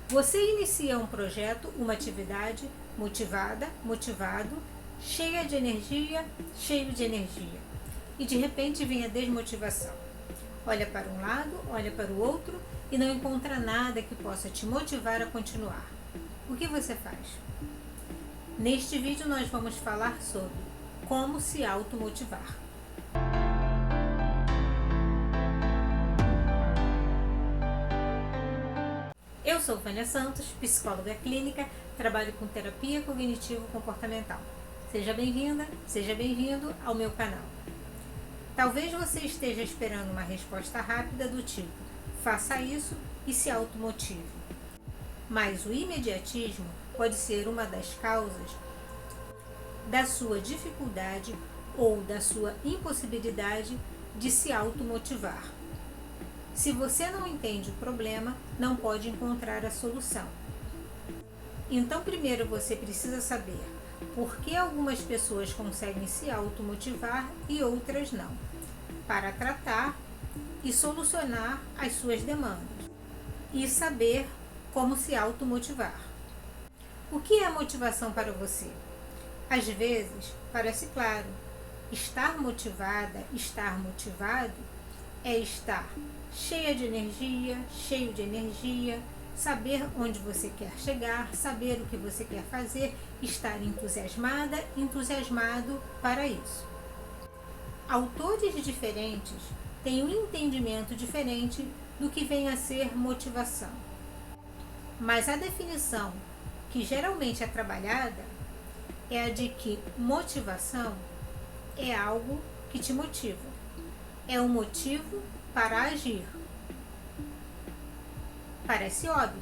Você inicia um projeto, uma atividade motivada, motivado, cheia de energia, cheio de energia. E de repente vem a desmotivação. Olha para um lado, olha para o outro e não encontra nada que possa te motivar a continuar. O que você faz? Neste vídeo nós vamos falar sobre como se automotivar. Eu sou Vânia Santos, psicóloga clínica, trabalho com terapia cognitivo-comportamental. Seja bem-vinda, seja bem-vindo ao meu canal. Talvez você esteja esperando uma resposta rápida do tipo, faça isso e se automotive. Mas o imediatismo pode ser uma das causas da sua dificuldade ou da sua impossibilidade de se automotivar. Se você não entende o problema, não pode encontrar a solução. Então, primeiro você precisa saber por que algumas pessoas conseguem se automotivar e outras não, para tratar e solucionar as suas demandas e saber como se automotivar. O que é motivação para você? Às vezes, parece claro, estar motivada, estar motivado é estar cheia de energia, cheio de energia, saber onde você quer chegar, saber o que você quer fazer, estar entusiasmada, entusiasmado para isso. Autores diferentes têm um entendimento diferente do que vem a ser motivação. Mas a definição que geralmente é trabalhada é a de que motivação é algo que te motiva. É um motivo para agir. Parece óbvio.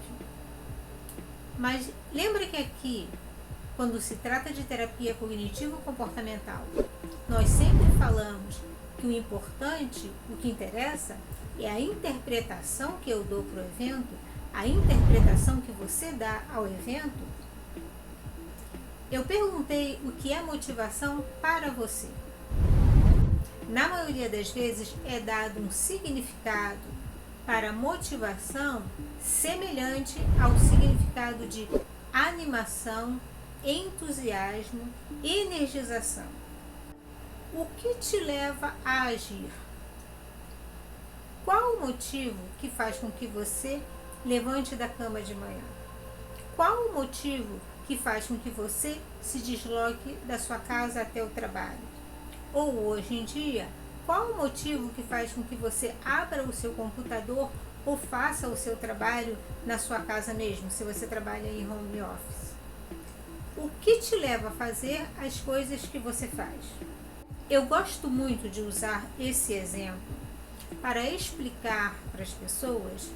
Mas lembra que aqui, quando se trata de terapia cognitivo-comportamental, nós sempre falamos que o importante, o que interessa, é a interpretação que eu dou para o evento, a interpretação que você dá ao evento. Eu perguntei o que é motivação para você. Na maioria das vezes é dado um significado para motivação semelhante ao significado de animação, entusiasmo, energização. O que te leva a agir? Qual o motivo que faz com que você levante da cama de manhã? Qual o motivo que faz com que você se desloque da sua casa até o trabalho? Ou hoje em dia, qual o motivo que faz com que você abra o seu computador ou faça o seu trabalho na sua casa mesmo, se você trabalha em home office? O que te leva a fazer as coisas que você faz? Eu gosto muito de usar esse exemplo para explicar para as pessoas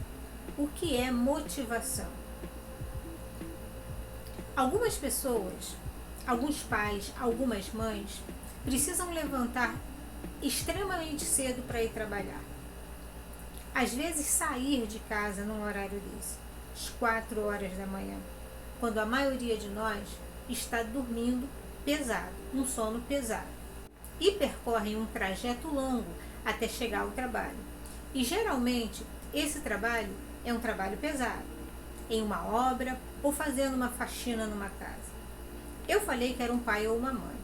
o que é motivação. Algumas pessoas, alguns pais, algumas mães, precisam levantar extremamente cedo para ir trabalhar. Às vezes sair de casa num horário desse, às 4 horas da manhã, quando a maioria de nós está dormindo pesado, um sono pesado, e percorrem um trajeto longo até chegar ao trabalho. E geralmente esse trabalho é um trabalho pesado, em uma obra ou fazendo uma faxina numa casa. Eu falei que era um pai ou uma mãe.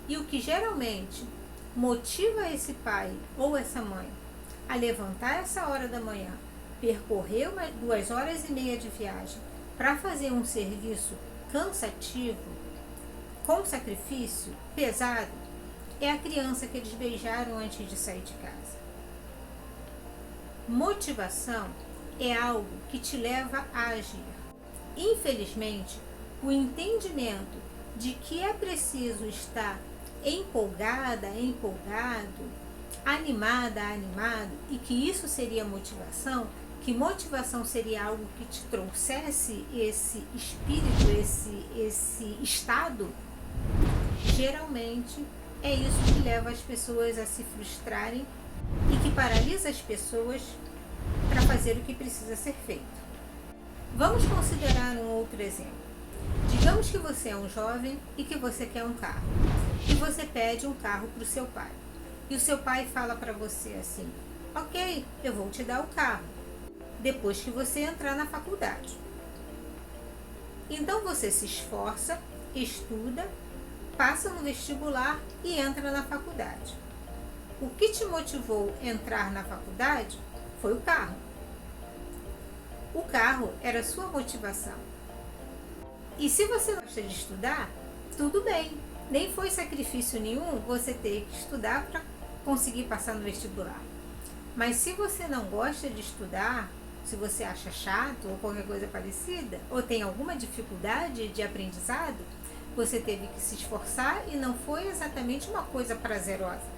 E o que geralmente motiva esse pai ou essa mãe a levantar essa hora da manhã, percorrer 2 horas e meia de viagem para fazer um serviço cansativo, com sacrifício, pesado, é a criança que eles beijaram antes de sair de casa. Motivação é algo que te leva a agir. Infelizmente, o entendimento de que é preciso estar empolgada, empolgado, animada, animado, e que isso seria motivação, que motivação seria algo que te trouxesse esse espírito, esse estado, geralmente é isso que leva as pessoas a se frustrarem e que paralisa as pessoas para fazer o que precisa ser feito. Vamos considerar um outro exemplo. Digamos que você é um jovem e que você quer um carro. E você pede um carro para o seu pai. E o seu pai fala para você assim, ok, eu vou te dar o carro, depois que você entrar na faculdade. Então você se esforça, estuda, passa no vestibular e entra na faculdade. O que te motivou a entrar na faculdade foi o carro. O carro era a sua motivação. E se você gosta de estudar, tudo bem. Nem foi sacrifício nenhum você ter que estudar para conseguir passar no vestibular. Mas se você não gosta de estudar, se você acha chato ou qualquer coisa parecida, ou tem alguma dificuldade de aprendizado, você teve que se esforçar e não foi exatamente uma coisa prazerosa.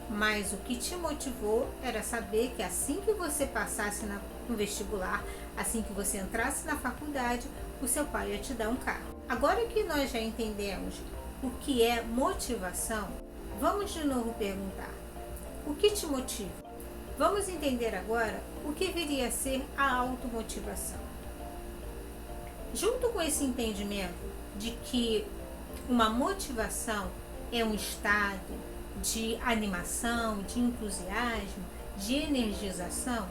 Mas o que te motivou era saber que assim que você passasse no vestibular, assim que você entrasse na faculdade, o seu pai ia te dar um carro. Agora que nós já entendemos o que é motivação, vamos de novo perguntar: o que te motiva? Vamos entender agora o que viria a ser a automotivação. Junto com esse entendimento de que uma motivação é um estado de animação, de entusiasmo, de energização,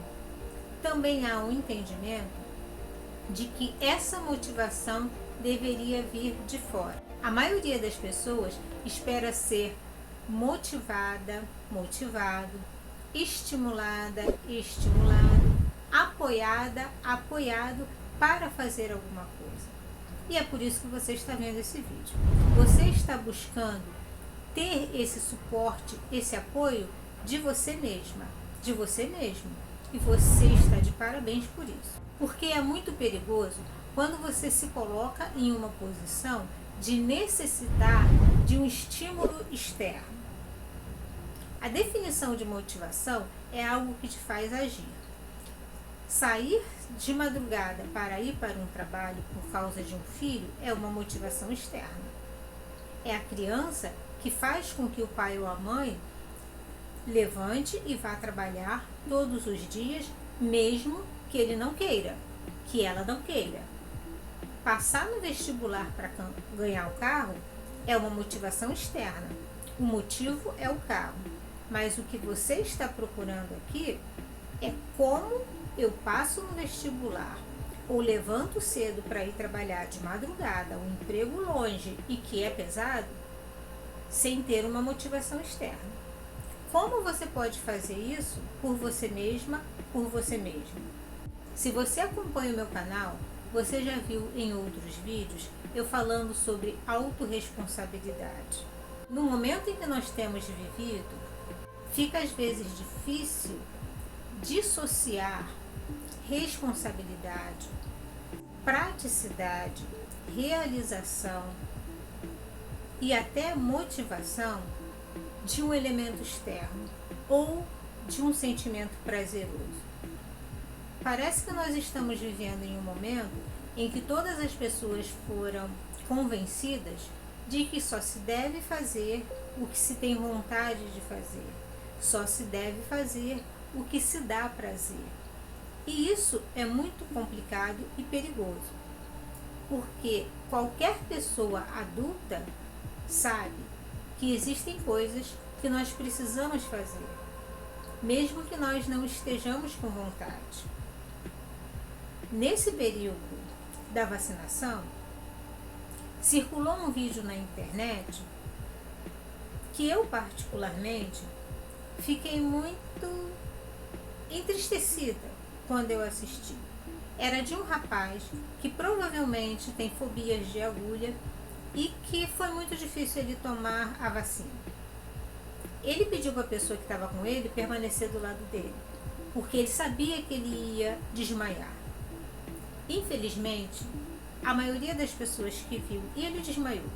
também há um entendimento de que essa motivação deveria vir de fora. A maioria das pessoas espera ser motivada, motivado, estimulada, estimulado, apoiada, apoiado para fazer alguma coisa. E é por isso que você está vendo esse vídeo. Você está buscando ter esse suporte, esse apoio de você mesma, de você mesmo. E você está de parabéns por isso. Porque é muito perigoso quando você se coloca em uma posição de necessitar de um estímulo externo. A definição de motivação é algo que te faz agir. Sair de madrugada para ir para um trabalho por causa de um filho é uma motivação externa. É a criança que faz com que o pai ou a mãe levante e vá trabalhar todos os dias, mesmo que ele não queira, que ela não queira. Passar no vestibular para ganhar o carro é uma motivação externa. O motivo é o carro. Mas o que você está procurando aqui é como eu passo no vestibular ou levanto cedo para ir trabalhar de madrugada, um emprego longe e que é pesado, sem ter uma motivação externa. Como você pode fazer isso por você mesma, por você mesmo? Se você acompanha o meu canal, você já viu em outros vídeos eu falando sobre autorresponsabilidade. No momento em que nós temos vivido, fica às vezes difícil dissociar responsabilidade, praticidade, realização e até motivação de um elemento externo ou de um sentimento prazeroso. Parece que nós estamos vivendo em um momento em que todas as pessoas foram convencidas de que só se deve fazer o que se tem vontade de fazer, só se deve fazer o que se dá prazer. E isso é muito complicado e perigoso, porque qualquer pessoa adulta sabe que existem coisas que nós precisamos fazer, mesmo que nós não estejamos com vontade. Nesse período da vacinação, circulou um vídeo na internet que eu particularmente fiquei muito entristecida quando eu assisti. Era de um rapaz que provavelmente tem fobias de agulha e que foi muito difícil ele tomar a vacina. Ele pediu para a pessoa que estava com ele permanecer do lado dele, porque ele sabia que ele ia desmaiar. Infelizmente, a maioria das pessoas que viu, e ele desmaiou.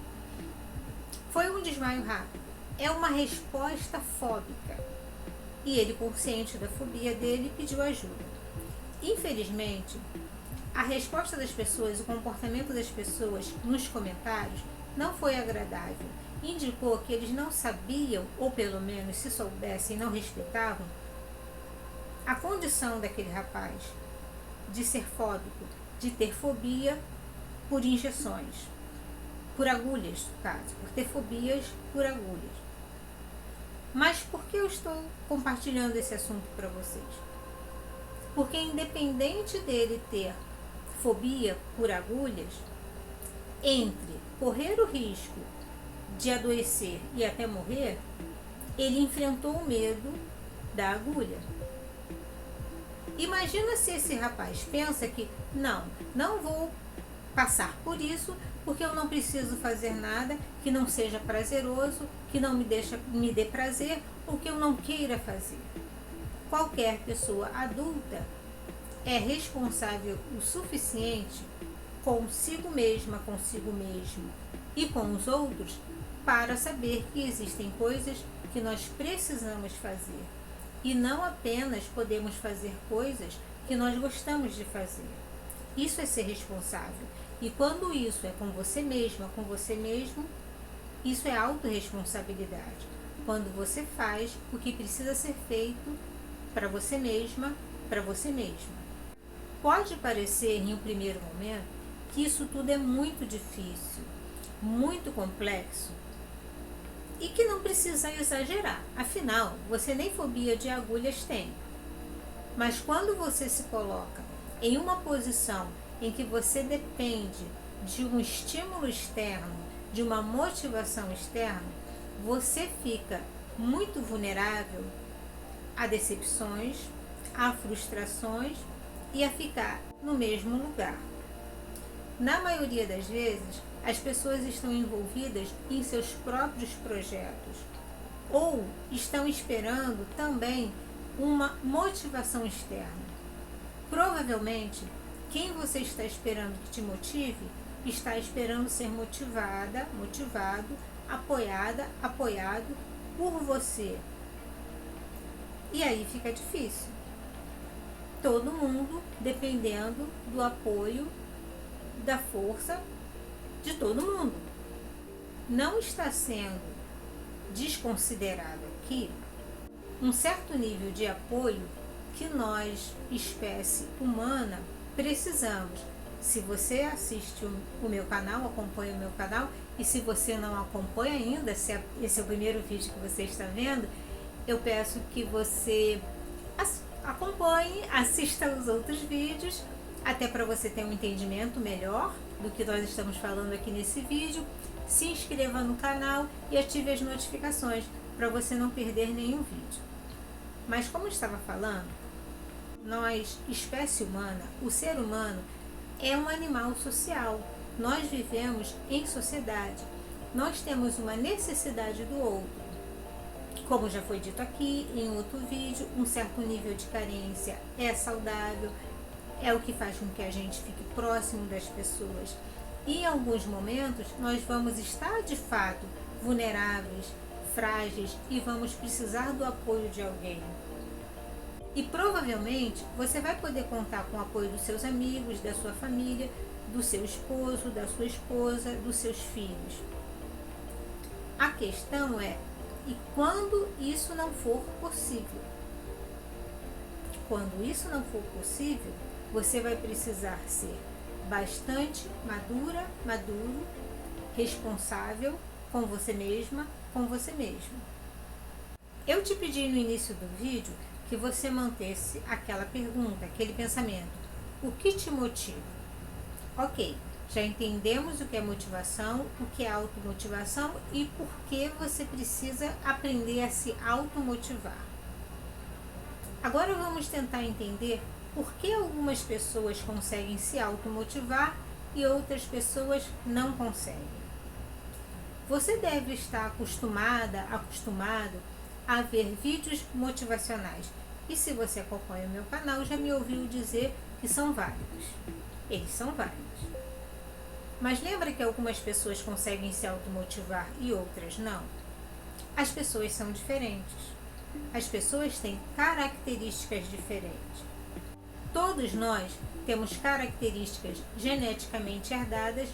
Foi um desmaio rápido. É uma resposta fóbica. E ele, consciente da fobia dele, pediu ajuda. Infelizmente, a resposta das pessoas, o comportamento das pessoas nos comentários não foi agradável. Indicou que eles não sabiam, ou pelo menos se soubessem, não respeitavam a condição daquele rapaz de ser fóbico, de ter fobia por injeções, por agulhas, no caso, por ter fobias por agulhas. Mas por que eu estou compartilhando esse assunto para vocês? Porque independente dele ter fobia por agulhas, entre correr o risco de adoecer e até morrer, ele enfrentou o medo da agulha. Imagina se esse rapaz pensa que não vou passar por isso porque eu não preciso fazer nada que não seja prazeroso, que não me dê prazer ou que eu não queira fazer. Qualquer pessoa adulta é responsável o suficiente consigo mesma, consigo mesmo e com os outros para saber que existem coisas que nós precisamos fazer e não apenas podemos fazer coisas que nós gostamos de fazer. Isso é ser responsável. E quando isso é com você mesma, com você mesmo, isso é autorresponsabilidade. Quando você faz o que precisa ser feito para você mesma, para você mesmo. Pode parecer em um primeiro momento que isso tudo é muito difícil, muito complexo e que não precisa exagerar. Afinal, você nem fobia de agulhas tem. Mas quando você se coloca em uma posição em que você depende de um estímulo externo, de uma motivação externa, você fica muito vulnerável a decepções, a frustrações e a ficar no mesmo lugar. Na maioria das vezes, as pessoas estão envolvidas em seus próprios projetos ou estão esperando também uma motivação externa. Provavelmente, quem você está esperando que te motive, está esperando ser motivada, motivado, apoiada, apoiado por você. E aí fica difícil. Todo mundo dependendo do apoio, da força de todo mundo. Não está sendo desconsiderado aqui um certo nível de apoio que nós, espécie humana, precisamos. Se você assiste o meu canal, acompanha o meu canal, e se você não acompanha ainda, se esse é o primeiro vídeo que você está vendo, eu peço que você acompanhe, assista os outros vídeos, até para você ter um entendimento melhor do que nós estamos falando aqui nesse vídeo. Se inscreva no canal e ative as notificações para você não perder nenhum vídeo. Mas como eu estava falando, nós, espécie humana, o ser humano é um animal social. Nós vivemos em sociedade. Nós temos uma necessidade do outro. Como já foi dito aqui em outro vídeo, um certo nível de carência é saudável, é o que faz com que a gente fique próximo das pessoas. E em alguns momentos nós vamos estar de fato vulneráveis, frágeis e vamos precisar do apoio de alguém. E provavelmente você vai poder contar com o apoio dos seus amigos, da sua família, do seu esposo, da sua esposa, dos seus filhos. A questão é, e quando isso não for possível? Quando isso não for possível, você vai precisar ser bastante maduro, responsável com você mesma, com você mesmo. Eu te pedi no início do vídeo que você mantesse aquela pergunta, aquele pensamento. O que te motiva? Ok, já entendemos o que é motivação, o que é automotivação e por que você precisa aprender a se automotivar. Agora vamos tentar entender por que algumas pessoas conseguem se automotivar e outras pessoas não conseguem. Você deve estar acostumado a ver vídeos motivacionais. E se você acompanha o meu canal, já me ouviu dizer que são válidos. Eles são válidos. Mas lembra que algumas pessoas conseguem se automotivar e outras não? As pessoas são diferentes. As pessoas têm características diferentes. Todos nós temos características geneticamente herdadas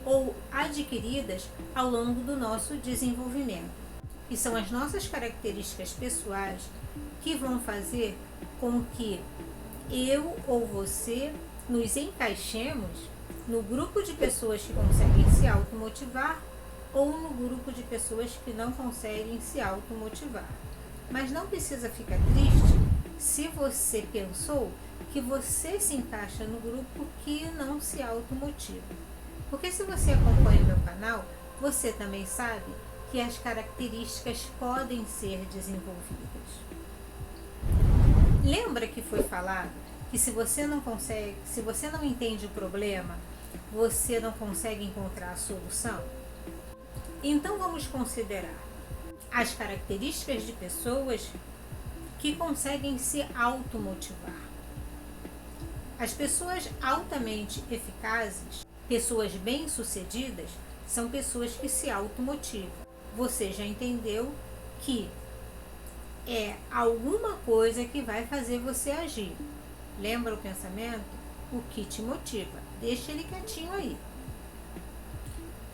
ou adquiridas ao longo do nosso desenvolvimento. E são as nossas características pessoais que vão fazer com que eu ou você nos encaixemos no grupo de pessoas que conseguem se automotivar ou no grupo de pessoas que não conseguem se automotivar. Mas não precisa ficar triste se você pensou que você se encaixa no grupo que não se automotiva. Porque se você acompanha o meu canal, você também sabe que as características podem ser desenvolvidas. Lembra que foi falado que se você não entende o problema, você não consegue encontrar a solução? Então vamos considerar as características de pessoas que conseguem se automotivar. As pessoas altamente eficazes, pessoas bem-sucedidas, são pessoas que se automotivam. Você já entendeu que é alguma coisa que vai fazer você agir. Lembra o pensamento? O que te motiva? Deixa ele quietinho aí.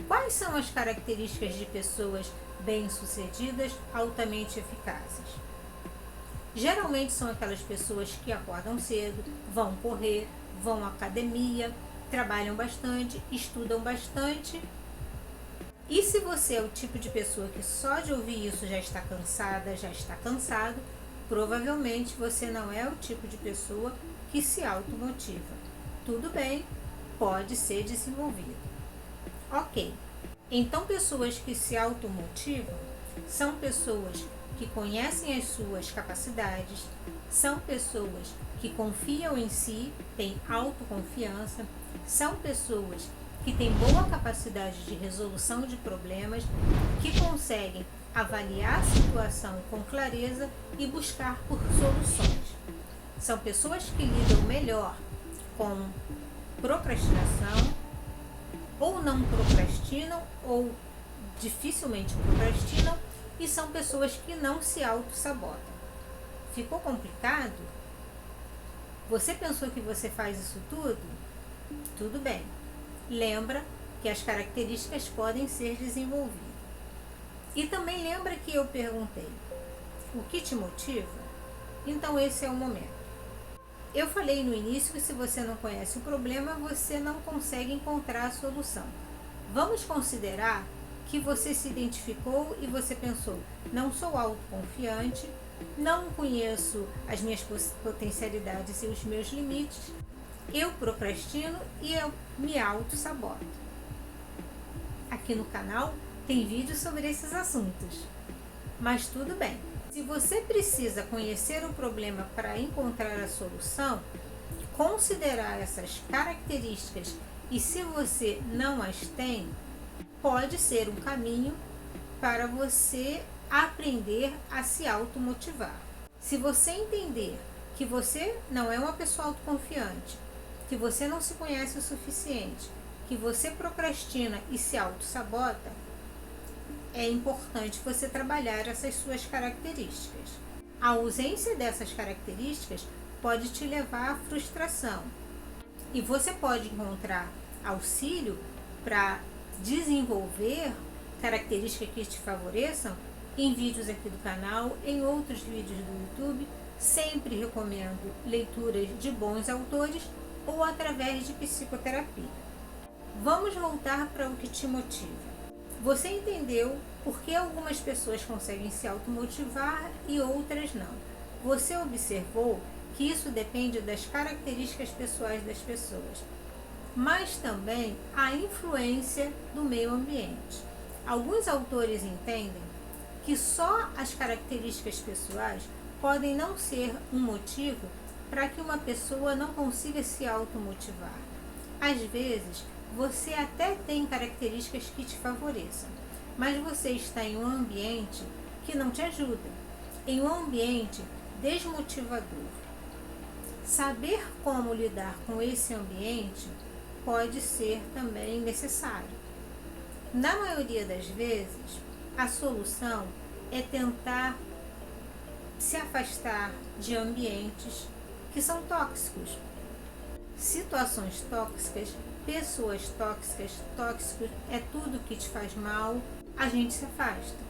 Quais são as características de pessoas bem-sucedidas, altamente eficazes? Geralmente são aquelas pessoas que acordam cedo, vão correr, vão à academia, trabalham bastante, estudam bastante. E se você é o tipo de pessoa que só de ouvir isso já está cansada, já está cansado, provavelmente você não é o tipo de pessoa que se automotiva. Tudo bem, pode ser desenvolvido. Ok, então pessoas que se automotivam são pessoas que conhecem as suas capacidades, são pessoas que confiam em si, têm autoconfiança, são pessoas que têm boa capacidade de resolução de problemas, que conseguem avaliar a situação com clareza e buscar por soluções. São pessoas que lidam melhor com procrastinação, ou não procrastinam, ou dificilmente procrastinam, e são pessoas que não se auto-sabotam. Ficou complicado? Você pensou que você faz isso tudo? Tudo bem. Lembra que as características podem ser desenvolvidas. E também lembra que eu perguntei, o que te motiva? Então esse é o momento. Eu falei no início que se você não conhece o problema, você não consegue encontrar a solução. Vamos considerar que você se identificou e você pensou, não sou autoconfiante, não conheço as minhas potencialidades e os meus limites, eu procrastino e eu me auto-saboto. Aqui no canal tem vídeos sobre esses assuntos. Mas tudo bem. Se você precisa conhecer o problema para encontrar a solução, considerar essas características e se você não as tem, pode ser um caminho para você aprender a se automotivar. Se você entender que você não é uma pessoa autoconfiante, que você não se conhece o suficiente, que você procrastina e se auto-sabota, é importante você trabalhar essas suas características. A ausência dessas características pode te levar à frustração. E você pode encontrar auxílio para desenvolver características que te favoreçam em vídeos aqui do canal, em outros vídeos do YouTube. Sempre recomendo leituras de bons autores ou através de psicoterapia. Vamos voltar para o que te motiva. Você entendeu por que algumas pessoas conseguem se automotivar e outras não. Você observou que isso depende das características pessoais das pessoas, mas também a influência do meio ambiente. Alguns autores entendem que só as características pessoais podem não ser um motivo para que uma pessoa não consiga se automotivar. Às vezes, você até tem características que te favoreçam, mas você está em um ambiente que não te ajuda, em um ambiente desmotivador. Saber como lidar com esse ambiente pode ser também necessário. Na maioria das vezes, a solução é tentar se afastar de ambientes que são tóxicos. Situações tóxicas, pessoas tóxicas, tóxicos é tudo que te faz mal, a gente se afasta.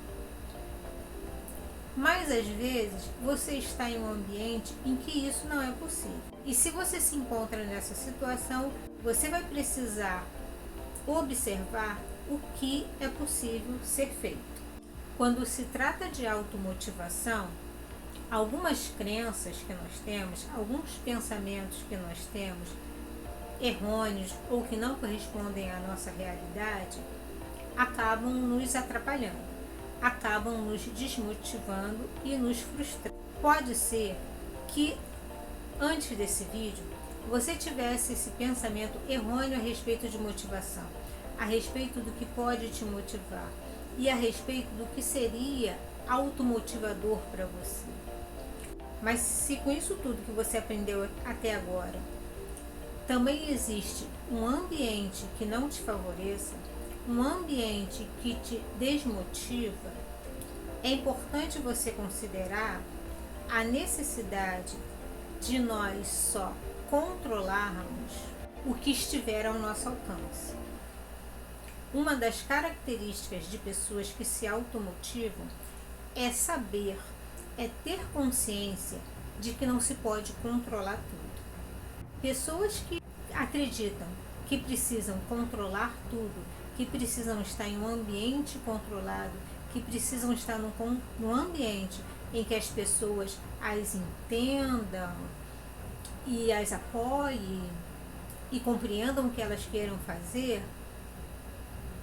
Mas às vezes você está em um ambiente em que isso não é possível. E se você se encontra nessa situação, você vai precisar observar o que é possível ser feito. Quando se trata de automotivação, Algumas crenças que nós temos, alguns pensamentos que nós temos errôneos ou que não correspondem à nossa realidade, acabam nos atrapalhando, acabam nos desmotivando e nos frustrando. Pode ser que antes desse vídeo você tivesse esse pensamento errôneo a respeito de motivação, a respeito do que pode te motivar e a respeito do que seria automotivador para você. Mas se com isso tudo que você aprendeu até agora também existe um ambiente que não te favoreça, um ambiente que te desmotiva, é importante você considerar a necessidade de nós só controlarmos o que estiver ao nosso alcance. Uma das características de pessoas que se automotivam é saber, é ter consciência de que não se pode controlar tudo. Pessoas que acreditam que precisam controlar tudo, que precisam estar em um ambiente controlado, que precisam estar num ambiente em que as pessoas as entendam e as apoiem e compreendam o que elas queiram fazer,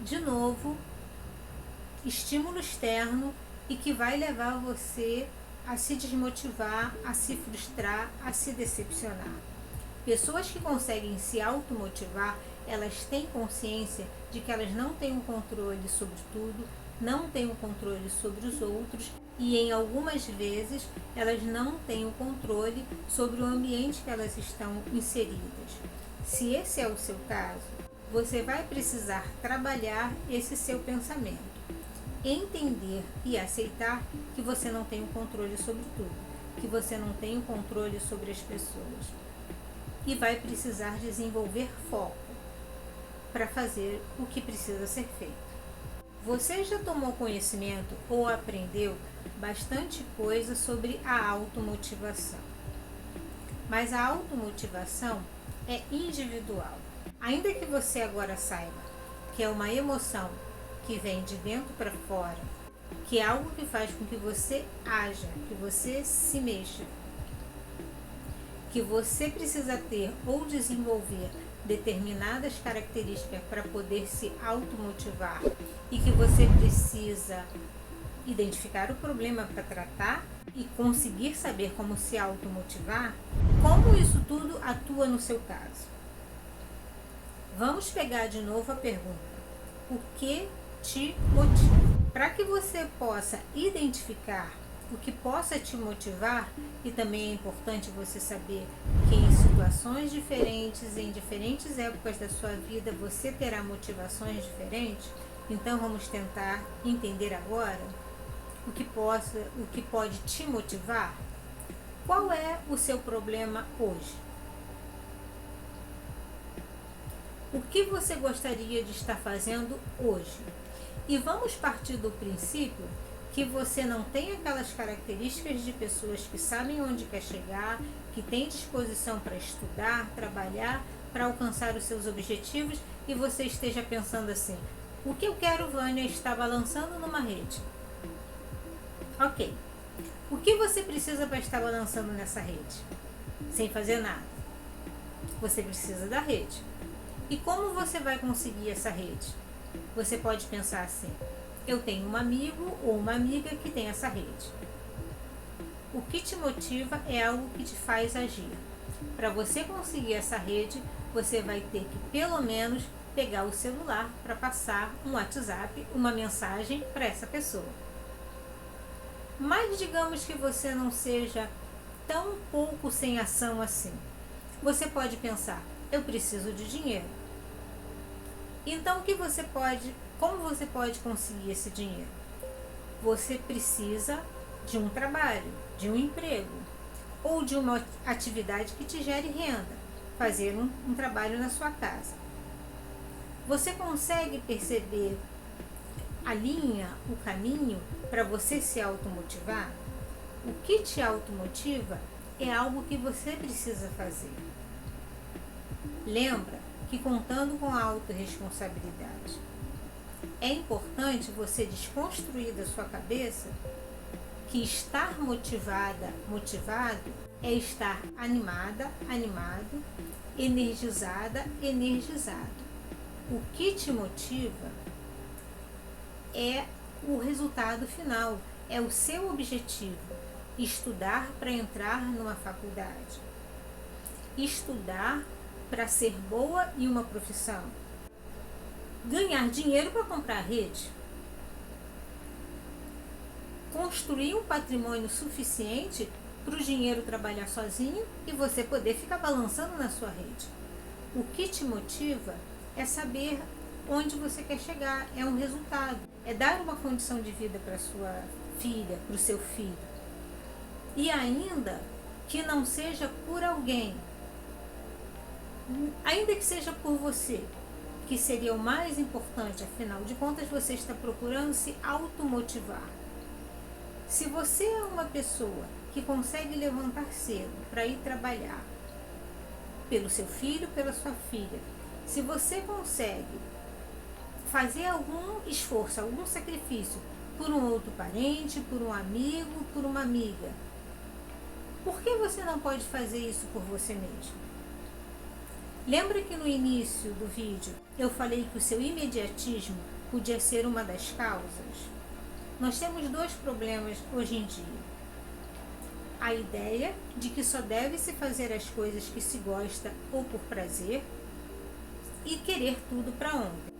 de novo, estímulo externo e que vai levar você a se desmotivar, a se frustrar, a se decepcionar. Pessoas que conseguem se automotivar, elas têm consciência de que elas não têm um controle sobre tudo, não têm um controle sobre os outros e em algumas vezes elas não têm o controle sobre o ambiente que elas estão inseridas. Se esse é o seu caso, você vai precisar trabalhar esse seu pensamento, entender e aceitar que você não tem o controle sobre tudo, que você não tem o controle sobre as pessoas e vai precisar desenvolver foco para fazer o que precisa ser feito. Você já tomou conhecimento ou aprendeu bastante coisa sobre a automotivação, mas a automotivação é individual. Ainda que você agora saiba que é uma emoção que vem de dentro para fora, que é algo que faz com que você haja, que você se mexa, que você precisa ter ou desenvolver determinadas características para poder se automotivar e que você precisa identificar o problema para tratar e conseguir saber como se automotivar, como isso tudo atua no seu caso? Vamos pegar de novo a pergunta: o que te motiva? Para que você possa identificar o que possa te motivar, e também é importante você saber que em situações diferentes, em diferentes épocas da sua vida, você terá motivações diferentes. Então vamos tentar entender agora o que pode te motivar. Qual é o seu problema hoje? O que você gostaria de estar fazendo hoje? E vamos partir do princípio que você não tem aquelas características de pessoas que sabem onde quer chegar, que têm disposição para estudar, trabalhar, para alcançar os seus objetivos e você esteja pensando assim: o que eu quero, Vânia, é estar balançando numa rede. Ok. O que você precisa para estar balançando nessa rede? Sem fazer nada. Você precisa da rede. E como você vai conseguir essa rede? Você pode pensar assim: eu tenho um amigo ou uma amiga que tem essa rede. O que te motiva é algo que te faz agir. Para você conseguir essa rede, você vai ter que pelo menos pegar o celular para passar um WhatsApp, uma mensagem para essa pessoa. Mas digamos que você não seja tão pouco sem ação assim. Você pode pensar: eu preciso de dinheiro. Então como você pode conseguir esse dinheiro? Você precisa de um trabalho, de um emprego ou de uma atividade que te gere renda, fazer um trabalho na sua casa. Você consegue perceber a linha, o caminho para você se automotivar? O que te automotiva é algo que você precisa fazer. Lembra que contando com a autorresponsabilidade, é importante você desconstruir da sua cabeça que estar motivada, motivado, é estar animada, animado, energizada, energizado. O que te motiva é o resultado final, é o seu objetivo. Estudar para entrar numa faculdade. Estudar para ser boa em uma profissão. Ganhar dinheiro para comprar rede. Construir um patrimônio suficiente para o dinheiro trabalhar sozinho e você poder ficar balançando na sua rede. O que te motiva é saber onde você quer chegar, é um resultado, é dar uma condição de vida para sua filha, para o seu filho. E ainda que não seja por alguém, ainda que seja por você, que seria o mais importante, afinal de contas você está procurando se automotivar. Se você é uma pessoa que consegue levantar cedo para ir trabalhar pelo seu filho, pela sua filha, se você consegue fazer algum esforço, algum sacrifício por um outro parente, por um amigo, por uma amiga, por que você não pode fazer isso por você mesmo? Lembra que no início do vídeo eu falei que o seu imediatismo podia ser uma das causas? Nós temos dois problemas hoje em dia. A ideia de que só deve se fazer as coisas que se gosta ou por prazer e querer tudo para ontem.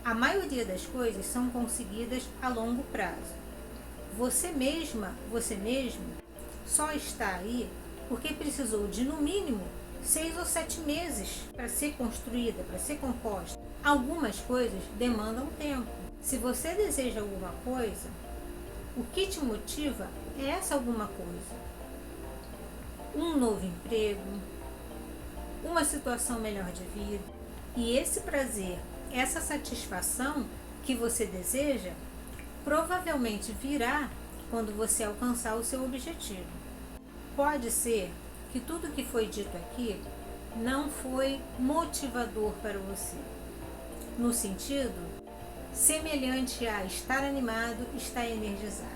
A maioria das coisas são conseguidas a longo prazo. Você mesma, você mesmo, só está aí porque precisou de, no mínimo, 6 ou 7 meses para ser construída, para ser composta. Algumas coisas demandam tempo. Se você deseja alguma coisa, o que te motiva é essa alguma coisa. Um novo emprego, uma situação melhor de vida. E esse prazer, essa satisfação que você deseja, provavelmente virá quando você alcançar o seu objetivo. Pode ser que tudo que foi dito aqui não foi motivador para você, no sentido semelhante a estar animado, estar energizado.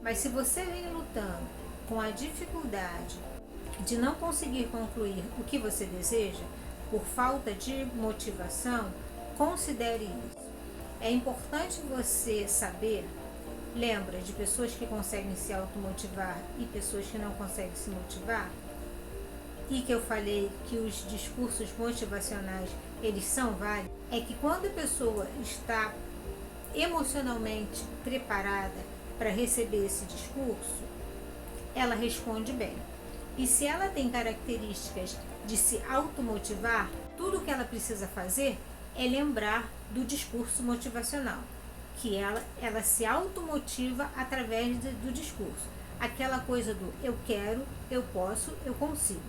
Mas se você vem lutando com a dificuldade de não conseguir concluir o que você deseja, por falta de motivação, considere isso. É importante você saber, lembra de pessoas que conseguem se automotivar e pessoas que não conseguem se motivar? E que eu falei que os discursos motivacionais, eles são válidos, é que quando a pessoa está emocionalmente preparada para receber esse discurso, ela responde bem. E se ela tem características de se automotivar, tudo que ela precisa fazer é lembrar do discurso motivacional, que ela se automotiva através do discurso. Aquela coisa do eu quero, eu posso, eu consigo.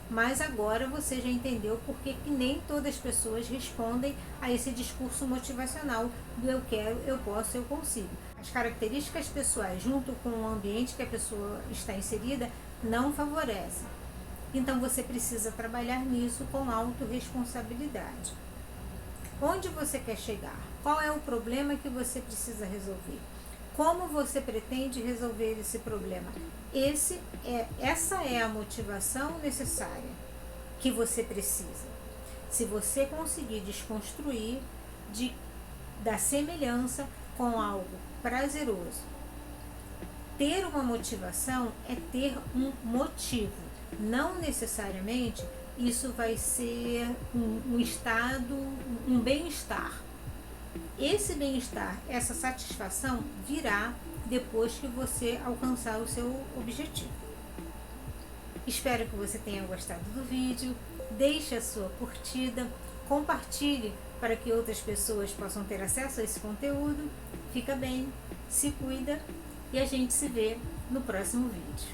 Mas agora você já entendeu por que nem todas as pessoas respondem a esse discurso motivacional do eu quero, eu posso, eu consigo. As características pessoais junto com o ambiente que a pessoa está inserida não favorecem. Então você precisa trabalhar nisso com autorresponsabilidade. Onde você quer chegar? Qual é o problema que você precisa resolver? Como você pretende resolver esse problema? Essa é a motivação necessária que você precisa. Se você conseguir desconstruir da semelhança com algo prazeroso, ter uma motivação é ter um motivo. Não necessariamente isso vai ser um estado, um bem-estar. Esse bem-estar, essa satisfação virá depois que você alcançar o seu objetivo. Espero que você tenha gostado do vídeo. Deixe a sua curtida, compartilhe para que outras pessoas possam ter acesso a esse conteúdo. Fica bem, se cuida e a gente se vê no próximo vídeo.